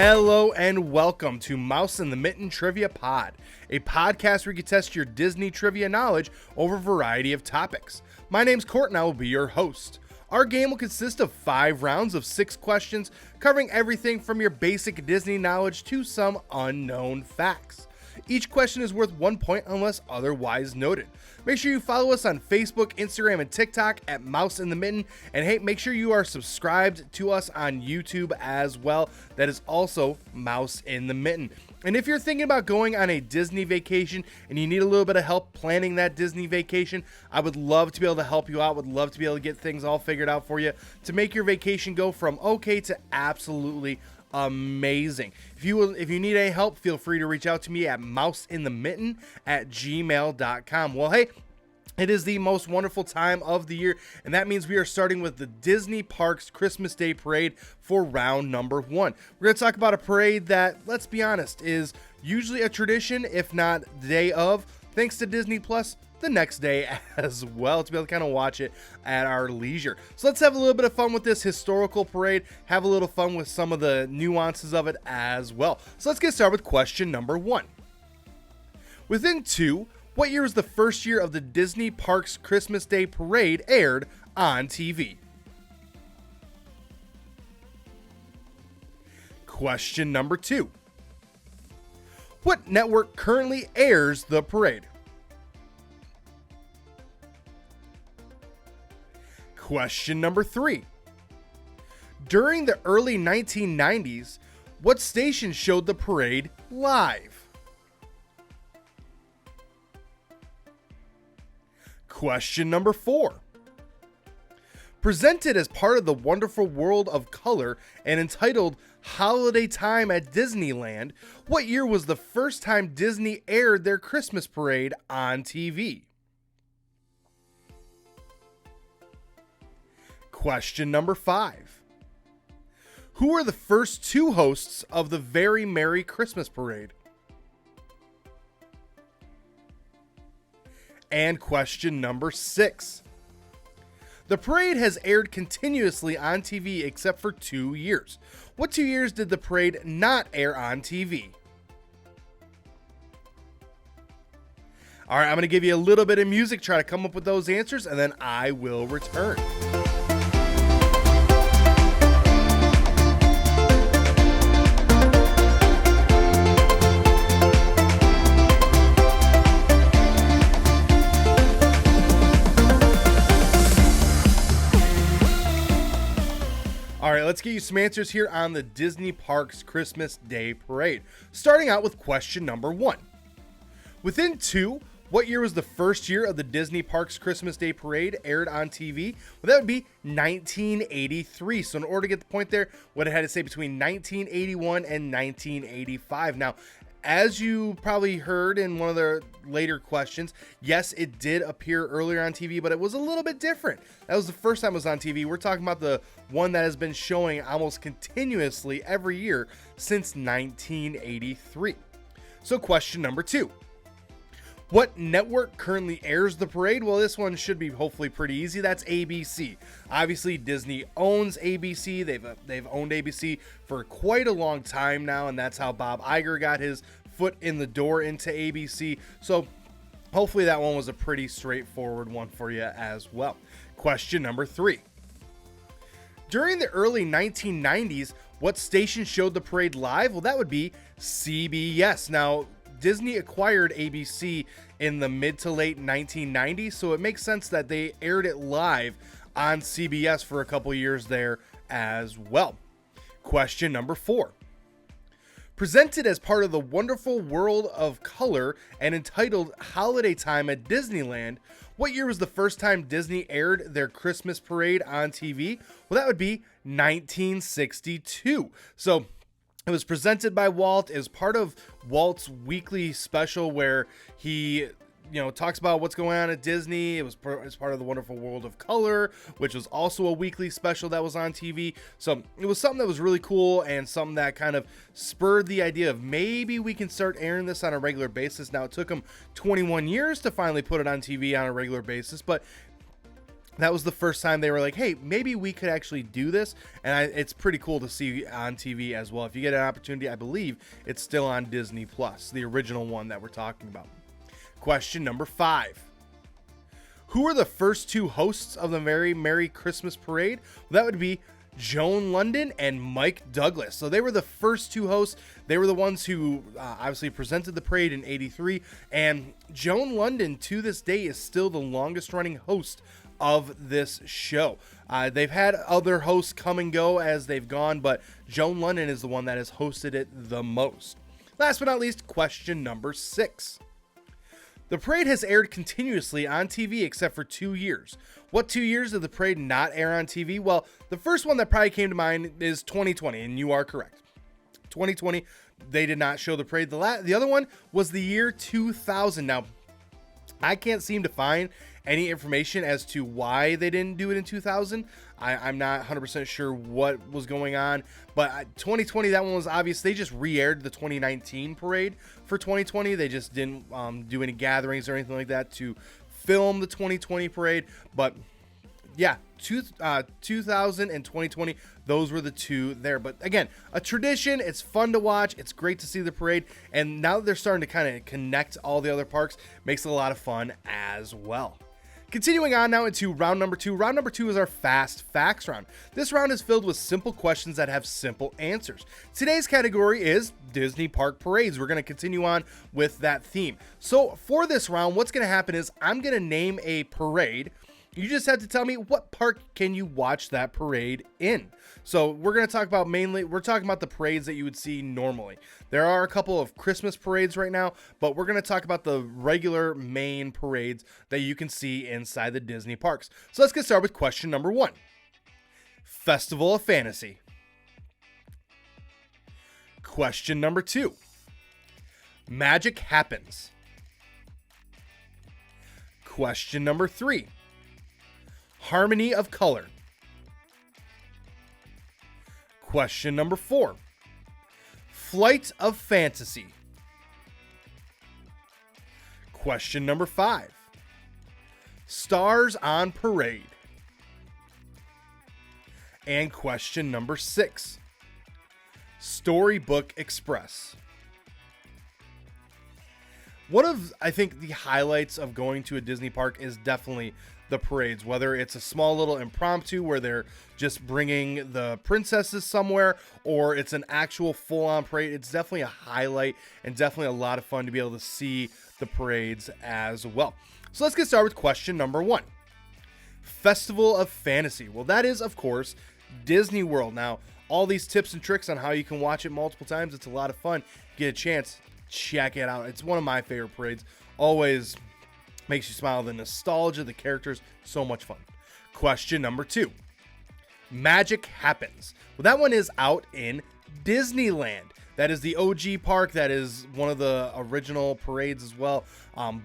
Hello and welcome to Mouse in the Mitten Trivia Pod, a podcast where you can test your Disney trivia knowledge over a variety of topics. My name's Court and I will be your host. Our game will consist of 5 rounds of 6 questions, covering everything from your basic Disney knowledge to some unknown facts. Each question is worth 1 point unless otherwise noted. Make sure you follow us on Facebook, Instagram, and TikTok at Mouse in the Mitten. And hey, make sure you are subscribed to us on YouTube as well. That is also Mouse in the Mitten. And if you're thinking about going on a Disney vacation and you need a little bit of help planning that Disney vacation, I would love to be able to help you out. Would love to be able to get things all figured out for you to make your vacation go from okay to absolutely amazing. If you need any help, feel free to reach out to me at mouseinthemitten@gmail.com. Well, hey, it is the most wonderful time of the year, and that means we are starting with the Disney Parks Christmas Day Parade for round number 1. We're going to talk about a parade that, let's be honest, is usually a tradition, if not the day of, thanks to Disney Plus, the next day as well, to be able to kind of watch it at our leisure. So let's have a little bit of fun with this historical parade, have a little fun with some of the nuances of it as well. So let's get started with question number 1. Within 2, what year was the first year of the Disney Parks Christmas Day Parade aired on TV? Question number 2. What network currently airs the parade? Question number 3. During the early 1990s, what station showed the parade live? Question number 4. Presented as part of the Wonderful World of Color and entitled Holiday Time at Disneyland, what year was the first time Disney aired their Christmas parade on TV? Question number 5. Who were the first 2 hosts of the Very Merry Christmas Parade? And question number 6. The parade has aired continuously on TV except for 2 years. What 2 years did the parade not air on TV? All right, I'm going to give you a little bit of music, try to come up with those answers, and then I will return. All right, let's get you some answers here on the Disney Parks Christmas Day Parade. Starting out with question number 1. Within 2, what year was the first year of the Disney Parks Christmas Day Parade aired on TV? Well, that would be 1983. So in order to get the point there, what it had to say between 1981 and 1985. Now, as you probably heard in one of the later questions, yes, it did appear earlier on TV, but it was a little bit different. That was the first time it was on TV. We're talking about the one that has been showing almost continuously every year since 1983. So question number 2. What network currently airs the parade? Well, this one should be hopefully pretty easy. That's ABC. Obviously, Disney owns ABC. They've owned ABC for quite a long time now, and that's how Bob Iger got his foot in the door into ABC. So hopefully that one was a pretty straightforward one for you as well. Question number 3. During the early 1990s, what station showed the parade live? Well, that would be CBS. Now, Disney acquired ABC in the mid to late 1990s, so it makes sense that they aired it live on CBS for a couple years there as well. Question number 4. Presented as part of the Wonderful World of Color and entitled Holiday Time at Disneyland, what year was the first time Disney aired their Christmas parade on TV? Well, that would be 1962. So it was presented by Walt as part of Walt's weekly special where he, talks about what's going on at Disney. It was as part of the Wonderful World of Color, which was also a weekly special that was on TV. So it was something that was really cool and something that kind of spurred the idea of maybe we can start airing this on a regular basis. Now, it took them 21 years to finally put it on TV on a regular basis, but that was the first time they were like, hey, maybe we could actually do this. And it's pretty cool to see on TV as well. If you get an opportunity, I believe it's still on Disney Plus, the original one that we're talking about. Question number 5. Who are the first 2 hosts of the Very Merry Christmas Parade? Well, that would be Joan London and Mike Douglas. So they were the first 2 hosts. They were the ones who obviously presented the parade in '83. And Joan London, to this day, is still the longest running host of this show. They've had other hosts come and go as they've gone, but Joan London is the one that has hosted it the most. Last but not least, question number 6. The parade has aired continuously on TV except for 2 years. What 2 years did the parade not air on TV? Well, the first one that probably came to mind is 2020, and you are correct. 2020, they did not show the parade. The other one was the year 2000. Now, I can't seem to find any information as to why they didn't do it in 2000. I'm not 100% sure what was going on, but 2020, that one was obvious. They just re-aired the 2019 parade for 2020. They just didn't do any gatherings or anything like that to film the 2020 parade. But yeah, 2000 and 2020, those were the 2 there. But again, a tradition. It's fun to watch. It's great to see the parade. And now that they're starting to kind of connect all the other parks, makes it a lot of fun as well. Continuing on now into round number 2. Round number 2 is our Fast Facts round. This round is filled with simple questions that have simple answers. Today's category is Disney Park Parades. We're going to continue on with that theme. So for this round, what's going to happen is I'm going to name a parade. You just have to tell me what park can you watch that parade in. So we're going to talk about we're talking about the parades that you would see normally. There are a couple of Christmas parades right now, but we're going to talk about the regular main parades that you can see inside the Disney parks. So let's get started with question number 1. Festival of Fantasy. Question number 2. Magic Happens. Question number 3. Harmony of Color. Question number 4. Flight of Fantasy. Question number 5. Stars on Parade. And question number 6. Storybook Express. One of, I think, the highlights of going to a Disney park is definitely the parades, whether it's a small little impromptu where they're just bringing the princesses somewhere, or it's an actual full-on parade. It's definitely a highlight and definitely a lot of fun to be able to see the parades as well. So let's get started with question number 1. Festival of Fantasy. Well, that is, of course, Disney World. Now, all these tips and tricks on how you can watch it multiple times, it's a lot of fun. Get a chance, check it out. It's one of my favorite parades. Always makes you smile. The nostalgia, the characters, so much fun. Question number 2. Magic Happens. Well, that one is out in Disneyland. That is the OG park. That is one of the original parades as well.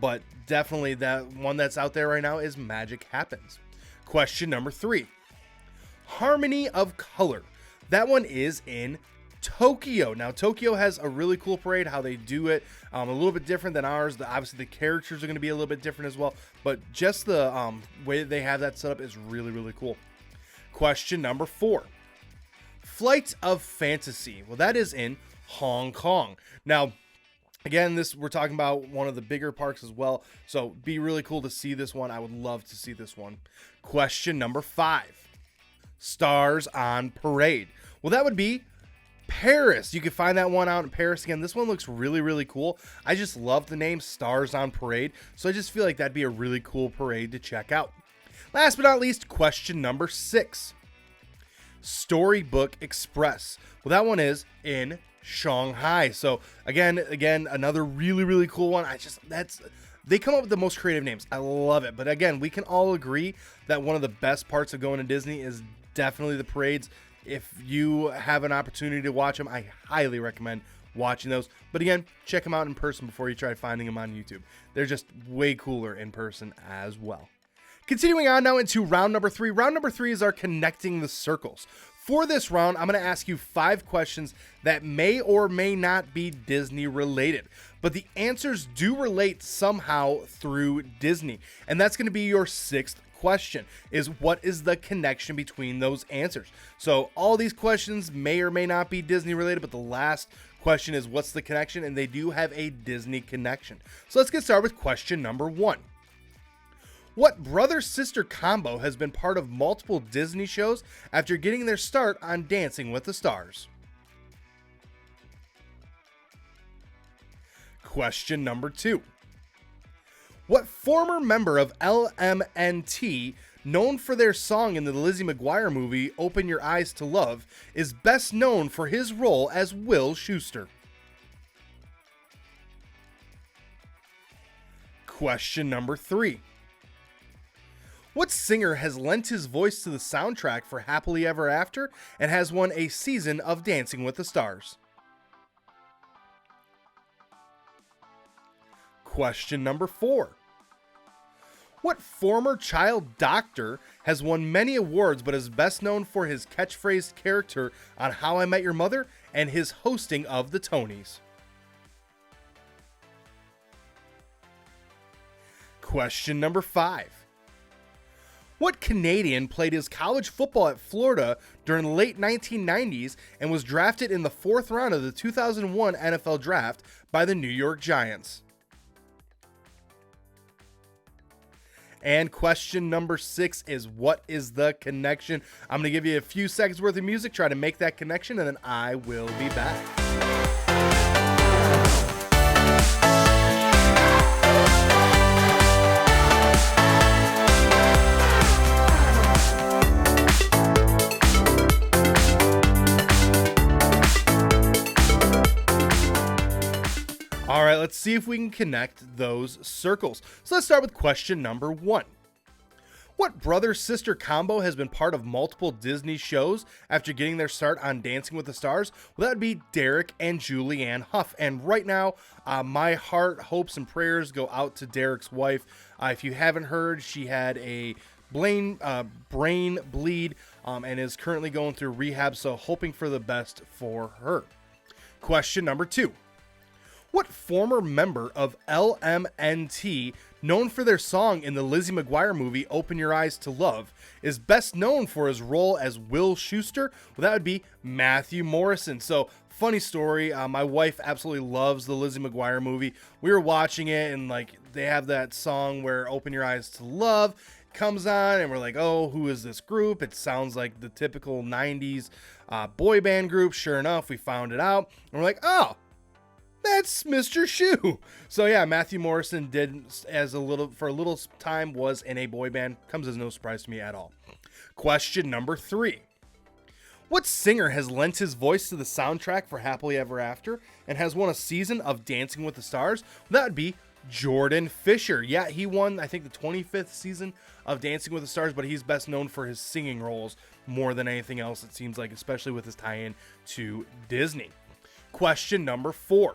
But definitely that one that's out there right now is Magic Happens. Question number 3. Harmony of Color. That one is in Tokyo. Now, Tokyo has a really cool parade, how they do it, a little bit different than ours. Obviously, the characters are going to be a little bit different as well, but just the way that they have that set up is really, really cool. Question number 4. Flight of Fantasy. Well, that is in Hong Kong. Now, again, we're talking about one of the bigger parks as well, so be really cool to see this one. I would love to see this one. Question number 5. Stars on Parade. Well, that would be Paris. You can find that one out in Paris. Again, this one looks really, really cool. I just love the name Stars on Parade, so I just feel like that'd be a really cool parade to check out. Last but not least, question number 6. Storybook Express. Well, that one is in Shanghai. So again, another really, really cool one. They come up with the most creative names. I love it. But again, we can all agree that one of the best parts of going to Disney is definitely the parades. If you have an opportunity to watch them, I highly recommend watching those. But again, check them out in person before you try finding them on YouTube. They're just way cooler in person as well. Continuing on now into round number 3. Round number 3 is our Connecting the Circles. For this round, I'm going to ask you 5 questions that may or may not be Disney related, but the answers do relate somehow through Disney. And that's going to be your 6th question is, what is the connection between those answers? So all these questions may or may not be Disney related, but the last question is, what's the connection? And they do have a Disney connection. So let's get started with question number 1. What brother-sister combo has been part of multiple Disney shows after getting their start on Dancing with the Stars? Question number 2. What former member of LMNT, known for their song in the Lizzie McGuire movie Open Your Eyes to Love, is best known for his role as Will Schuester? Question number 3. What singer has lent his voice to the soundtrack for Happily Ever After and has won a season of Dancing with the Stars? Question number 4. What former child doctor has won many awards but is best known for his catchphrase character on How I Met Your Mother and his hosting of the Tonys? Question number 5. What Canadian played his college football at Florida during the late 1990s and was drafted in the 4th round of the 2001 NFL Draft by the New York Giants? And question number 6 is, what is the connection? I'm going to give you a few seconds worth of music, try to make that connection, and then I will be back. All right, let's see if we can connect those circles. So let's start with question number 1. What brother-sister combo has been part of multiple Disney shows after getting their start on Dancing with the Stars? Well, that would be Derek and Julianne Hough. And right now, my heart, hopes, and prayers go out to Derek's wife. If you haven't heard, she had a brain bleed and is currently going through rehab, so hoping for the best for her. Question number 2. What former member of LMNT, known for their song in the Lizzie McGuire movie Open Your Eyes to Love, is best known for his role as Will Schuester? Well, that would be Matthew Morrison. So, funny story, my wife absolutely loves the Lizzie McGuire movie. We were watching it, and they have that song where Open Your Eyes to Love comes on, and we're like, oh, who is this group? It sounds like the typical 90s boy band group. Sure enough, we found it out, and we're like, oh, that's Mr. Shoe. So yeah, Matthew Morrison for a little time was in a boy band. Comes as no surprise to me at all. Question number 3. What singer has lent his voice to the soundtrack for Happily Ever After and has won a season of Dancing with the Stars? That would be Jordan Fisher. Yeah, he won, I think, the 25th season of Dancing with the Stars, but he's best known for his singing roles more than anything else, it seems like, especially with his tie-in to Disney. Question number 4.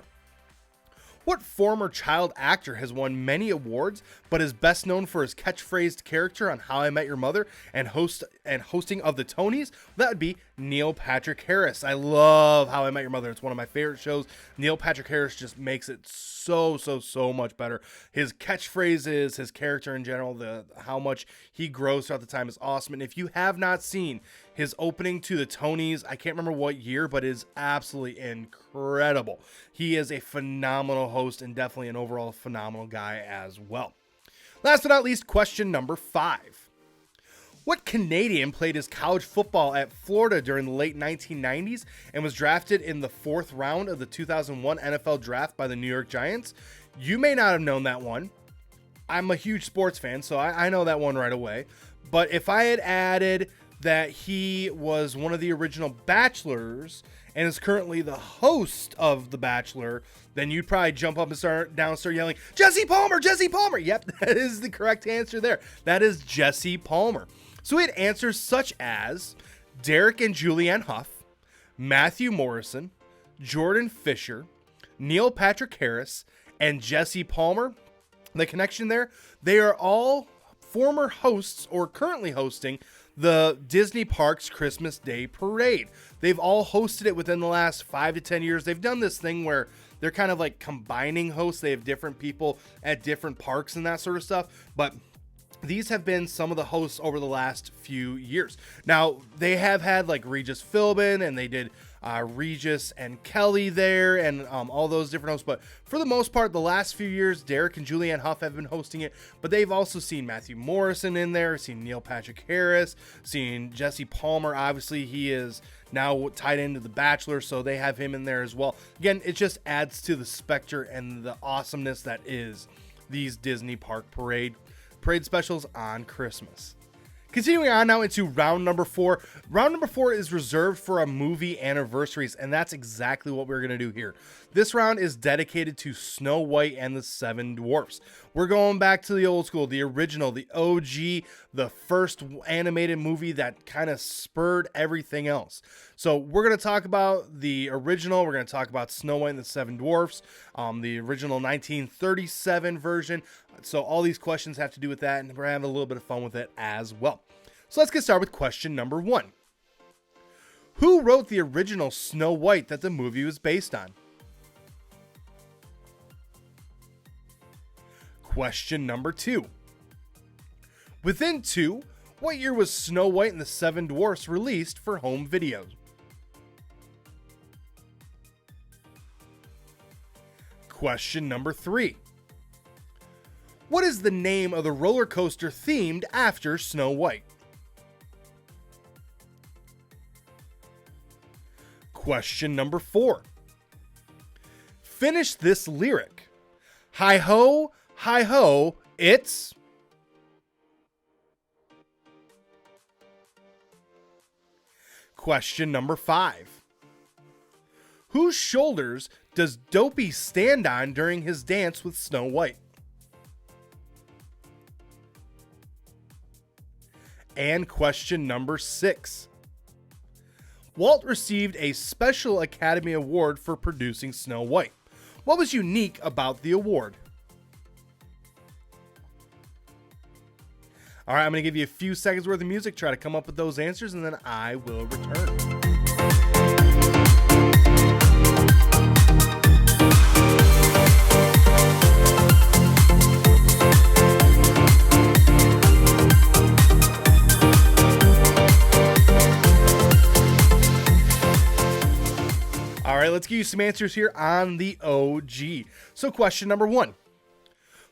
What former child actor has won many awards but is best known for his catchphrased character on How I Met Your Mother and hosting of the Tonys? That would be Neil Patrick Harris. I love How I Met Your Mother. It's one of my favorite shows. Neil Patrick Harris just makes it so much better. His catchphrases, his character in general, how much he grows throughout the time is awesome. And if you have not seen his opening to the Tonys, I can't remember what year, but it is absolutely incredible. He is a phenomenal host and definitely an overall phenomenal guy as well. Last but not least, question number 5. What Canadian played his college football at Florida during the late 1990s and was drafted in the 4th round of the 2001 NFL Draft by the New York Giants? You may not have known that one. I'm a huge sports fan, so I know that one right away. But if I had added that he was one of the original Bachelors and is currently the host of The Bachelor, then you'd probably jump up and start yelling, Jesse Palmer, Jesse Palmer. Yep, that is the correct answer there. That is Jesse Palmer. So we had answers such as Derek and Julianne Hough, Matthew Morrison, Jordan Fisher, Neil Patrick Harris, and Jesse Palmer. The connection there, they are all former hosts or currently hosting the Disney Parks Christmas Day Parade. They've all hosted it within the last 5 to 10 years. They've done this thing where they're kind of like combining hosts. They have different people at different parks and that sort of stuff. But these have been some of the hosts over the last few years. Now, they have had like Regis Philbin, and they did Regis and Kelly there, and all those different hosts. But for the most part, the last few years, Derek and Julianne Hough have been hosting it. But they've also seen Matthew Morrison in there, seen Neil Patrick Harris, seen Jesse Palmer. Obviously, he is now tied into The Bachelor, so they have him in there as well. Again, it just adds to the specter and the awesomeness that is these Disney Park parade specials on Christmas. Continuing on now into round number 4. Round number 4 is reserved for our movie anniversaries, and that's exactly what we're going to do here. This round is dedicated to Snow White and the Seven Dwarfs. We're going back to the old school, the original, the OG, the first animated movie that kind of spurred everything else. So we're going to talk about the original. We're going to talk about Snow White and the Seven Dwarfs, the original 1937 version. So all these questions have to do with that, and we're having a little bit of fun with it as well. So let's get started with question number 1. Who wrote the original Snow White that the movie was based on? Question number 2. Within 2, what year was Snow White and the Seven Dwarfs released for home video? Question number 3. What is the name of the roller coaster themed after Snow White? Question number 4. Finish this lyric. Hi ho, it's... Question number 5. Whose shoulders does Dopey stand on during his dance with Snow White? And question number 6. Walt received a special Academy Award for producing Snow White. What was unique about the award? All right, I'm going to give you a few seconds worth of music, try to come up with those answers, and then I will return. All right, let's give you some answers here on the OG. So question number 1.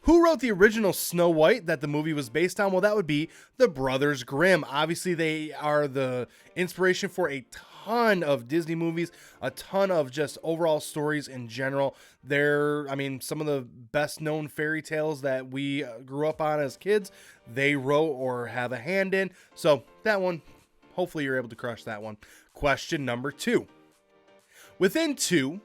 Who wrote the original Snow White that the movie was based on? Well, that would be the Brothers Grimm. Obviously, they are the inspiration for a ton of Disney movies, a ton of just overall stories in general. They're, some of the best known fairy tales that we grew up on as kids, they wrote or have a hand in. So that one, hopefully you're able to crush that one. Question number 2. Within 2,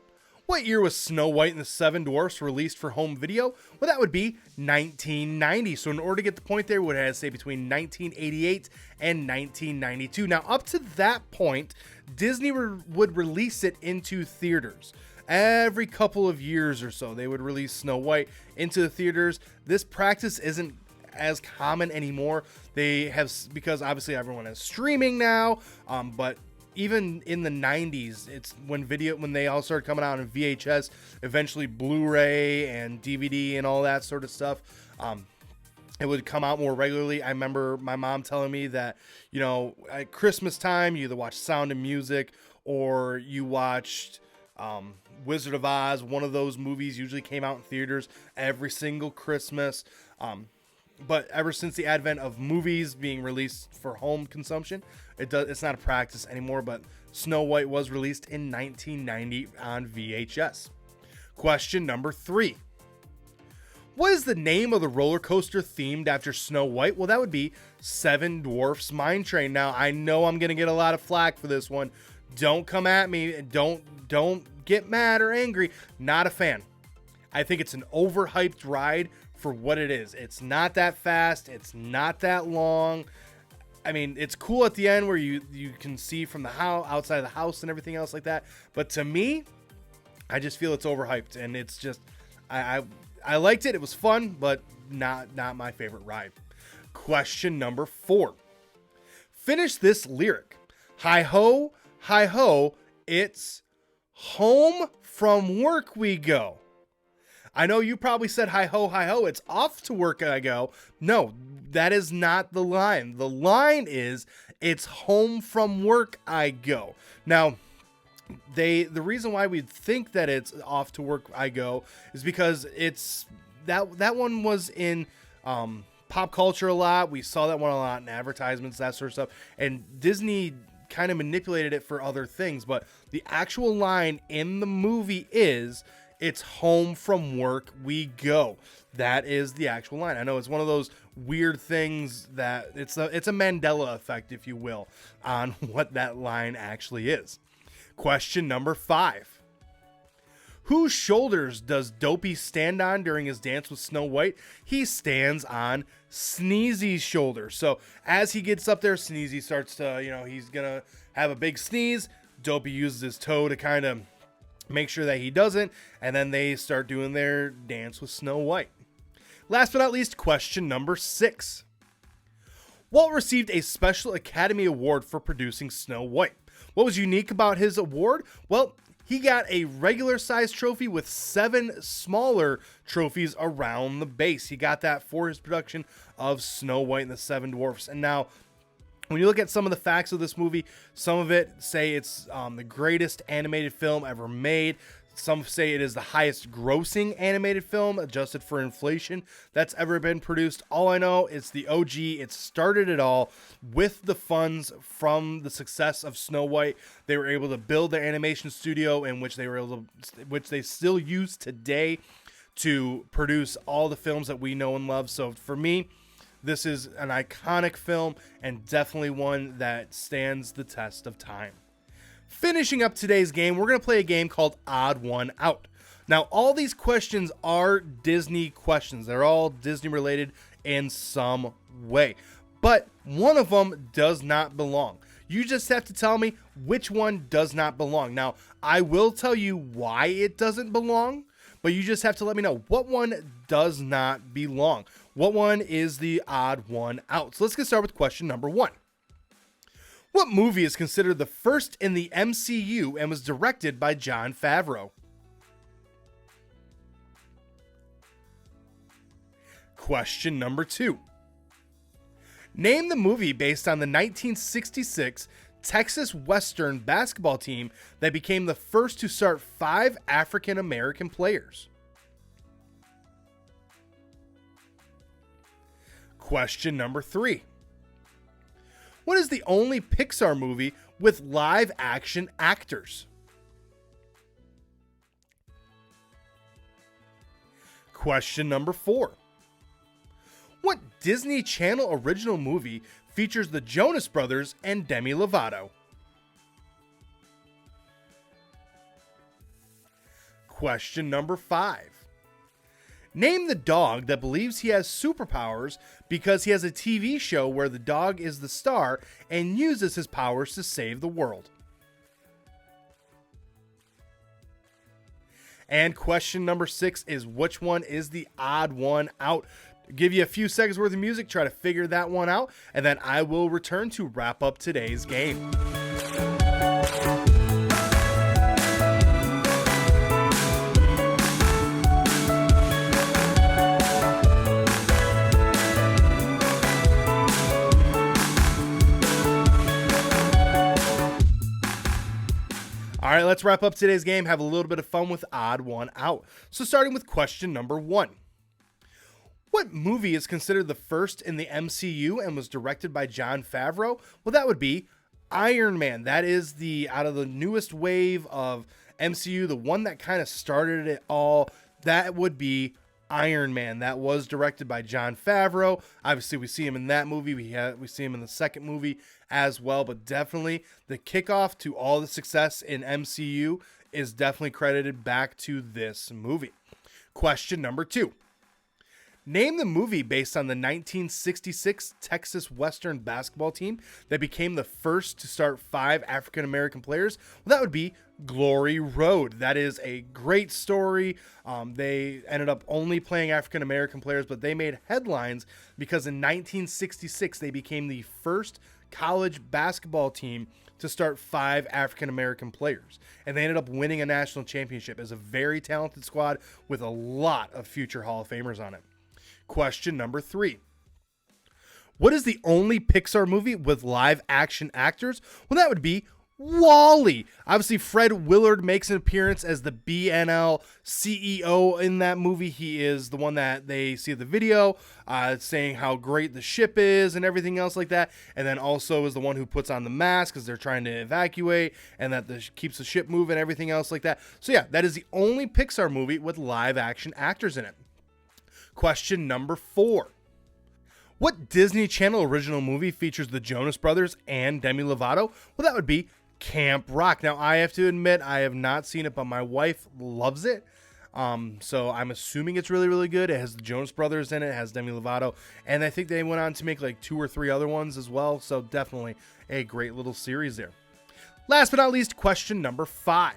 what year was Snow White and the Seven Dwarfs released for home video? Well, that would be 1990. So in order to get the point there, we would have to say between 1988 and 1992. Now, up to that point, Disney would release it into theaters. Every couple of years or so, they would release Snow White into the theaters. This practice isn't as common anymore. They have, because obviously everyone is streaming now, but even in the 90s, it's when they all started coming out in VHS, eventually Blu-ray and DVD and all that sort of stuff. It would come out more regularly. I remember my mom telling me that, at Christmas time, you either watch Sound of Music or you watched Wizard of Oz. One of those movies usually came out in theaters every single Christmas. But ever since the advent of movies being released for home consumption, it's not a practice anymore. But Snow White was released in 1990 on VHS. Question number 3. What is the name of the roller coaster themed after Snow White? Well, that would be Seven Dwarfs Mine Train. Now, I know I'm going to get a lot of flack for this one. Don't come at me. Don't get mad or angry. Not a fan. I think it's an overhyped ride for what it is. It's not that fast. It's not that long. It's cool at the end where you can see from the house, outside of the house and everything else like that. But to me, I just feel it's overhyped, and it's just, I liked it. It was fun, but not my favorite ride. Question number 4. Finish this lyric. Hi ho, it's home from work we go. I know you probably said hi ho, it's off to work I go. No, that is not the line. The line is it's home from work I go. Now, the reason why we think that it's off to work I go is because it's that one was in pop culture a lot. We saw that one a lot in advertisements, that sort of stuff, and Disney kind of manipulated it for other things. But the actual line in the movie is it's home from work we go. That is the actual line. I know it's one of those weird things that it's a Mandela effect, if you will, on what that line actually is. Question number 5. Whose shoulders does Dopey stand on during his dance with Snow White? He stands on Sneezy's shoulders. So as he gets up there, Sneezy starts to, he's going to have a big sneeze. Dopey uses his toe to kind of make sure that he doesn't. And then they start doing their dance with Snow White. Last but not least, question number 6. Walt received a Special Academy Award for producing Snow White. What was unique about his award? Well, he got a regular size trophy with 7 smaller trophies around the base. He got that for his production of Snow White and the Seven Dwarfs. And now, when you look at some of the facts of this movie, some of it say it's the greatest animated film ever made. Some say it is the highest grossing animated film, adjusted for inflation, that's ever been produced. All I know is the OG. It started it all with the funds from the success of Snow White. They were able to build their animation studio, in which which they still use today to produce all the films that we know and love. So for me, this is an iconic film and definitely one that stands the test of time. Finishing up today's game, we're going to play a game called Odd One Out. Now, all these questions are Disney questions. They're all Disney related in some way. But one of them does not belong. You just have to tell me which one does not belong. Now, I will tell you why it doesn't belong, but you just have to let me know what one does not belong. What one is the odd one out? So let's get started with question number 1. What movie is considered the first in the MCU and was directed by Jon Favreau? Question number 2. Name the movie based on the 1966 Texas Western basketball team that became the first to start 5 African American players. Question number 3. What is the only Pixar movie with live action actors? Question number 4. What Disney Channel original movie features the Jonas Brothers and Demi Lovato? Question number 5. Name the dog that believes he has superpowers because he has a TV show where the dog is the star and uses his powers to save the world. And question number 6 is which one is the odd one out? Give you a few seconds worth of music, try to figure that one out, and then I will return to wrap up today's game. All right, let's wrap up today's game, have a little bit of fun with Odd One Out. So starting with question number 1. What movie is considered the first in the MCU and was directed by Jon Favreau? Well, that would be Iron Man. That is out of the newest wave of MCU, the one that kind of started it all. That would be Iron Man. That was directed by Jon Favreau. Obviously, we see him in that movie. We see him in the second movie as well, but definitely the kickoff to all the success in MCU is definitely credited back to this movie. Question number 2. Name the movie based on the 1966 Texas Western basketball team that became the first to start 5 African American players. Well, that would be Glory Road. That is a great story. They ended up only playing African American players, but they made headlines because in 1966 they became the first college basketball team to start 5 African American players, and they ended up winning a national championship as a very talented squad with a lot of future Hall of Famers on it. Question number 3. What is the only Pixar movie with live action actors? Well, that would be WALL-E. Obviously, Fred Willard makes an appearance as the BNL CEO in that movie. He is the one that they see the video saying how great the ship is and everything else like that. And then also is the one who puts on the mask because they're trying to evacuate, and that keeps the ship moving and everything else like that. So yeah, that is the only Pixar movie with live action actors in it. Question number 4. What Disney Channel original movie features the Jonas Brothers and Demi Lovato? Well, that would be Camp Rock. Now, I have to admit, I have not seen it, but my wife loves it. So I'm assuming it's really, really good. It has the Jonas Brothers in it. It has Demi Lovato. And I think they went on to make like 2 or 3 other ones as well. So definitely a great little series there. Last but not least, question number 5.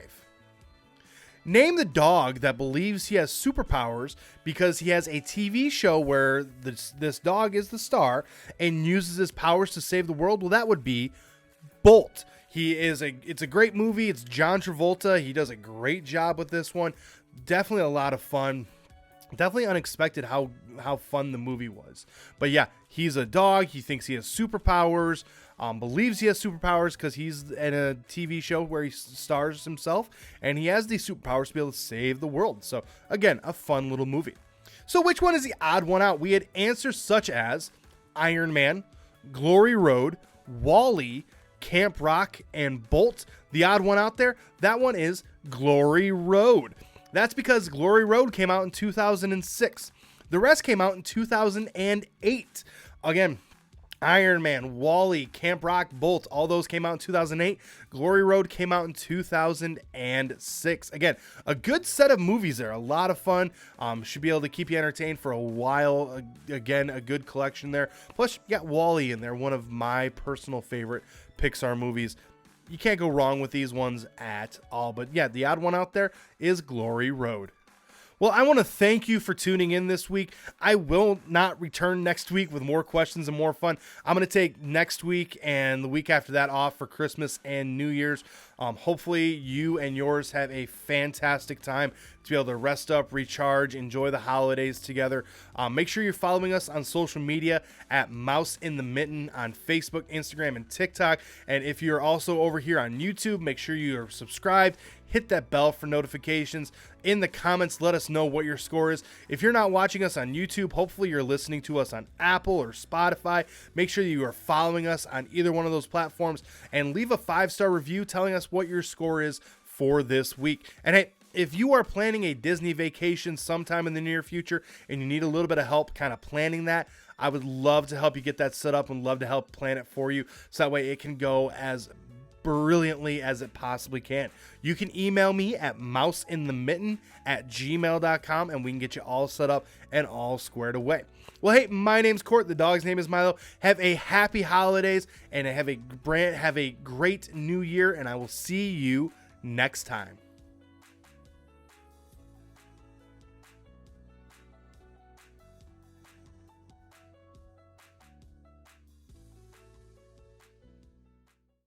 Name the dog that believes he has superpowers because he has a TV show where this dog is the star and uses his powers to save the world. Well, that would be Bolt. It's a great movie. It's John Travolta. He does a great job with this one. Definitely a lot of fun. Definitely unexpected how fun the movie was. But yeah, he's a dog. He thinks he has superpowers. Believes he has superpowers because he's in a TV show where he stars himself, and he has these superpowers to be able to save the world. So again, a fun little movie. So which one is the odd one out? We had answers such as Iron Man, Glory Road, WALL-E, Camp Rock, and Bolt. The odd one out there, that one is Glory Road. That's because Glory Road came out in 2006. The rest came out in 2008. Again, Iron Man, WALL-E, Camp Rock, Bolt, all those came out in 2008. Glory Road came out in 2006. Again, a good set of movies there. A lot of fun. Should be able to keep you entertained for a while. Again, a good collection there. Plus, you got WALL-E in there, one of my personal favorite Pixar movies. You can't go wrong with these ones at all. But yeah, the odd one out there is Glory Road. Well, I want to thank you for tuning in this week. I will not return next week with more questions and more fun. I'm going to take next week and the week after that off for Christmas and New Year's. Hopefully you and yours have a fantastic time to be able to rest up, recharge, enjoy the holidays together. Make sure you're following us on social media at Mouse in the Mitten on Facebook, Instagram, and TikTok. And if you're also over here on YouTube, make sure you are subscribed. Hit that bell for notifications. In the comments, let us know what your score is. If you're not watching us on YouTube, hopefully you're listening to us on Apple or Spotify. Make sure you are following us on either one of those platforms and leave a 5-star review telling us what your score is for this week. And hey, if you are planning a Disney vacation sometime in the near future and you need a little bit of help kind of planning that, I would love to help you get that set up and love to help plan it for you so that way it can go as brilliantly as it possibly can. You can email me at mouseinthemitten@gmail.com and we can get you all set up and all squared away. Well, hey, my name's Court. The dog's name is Milo. Have a happy holidays and have a great new year, and I will see you next time.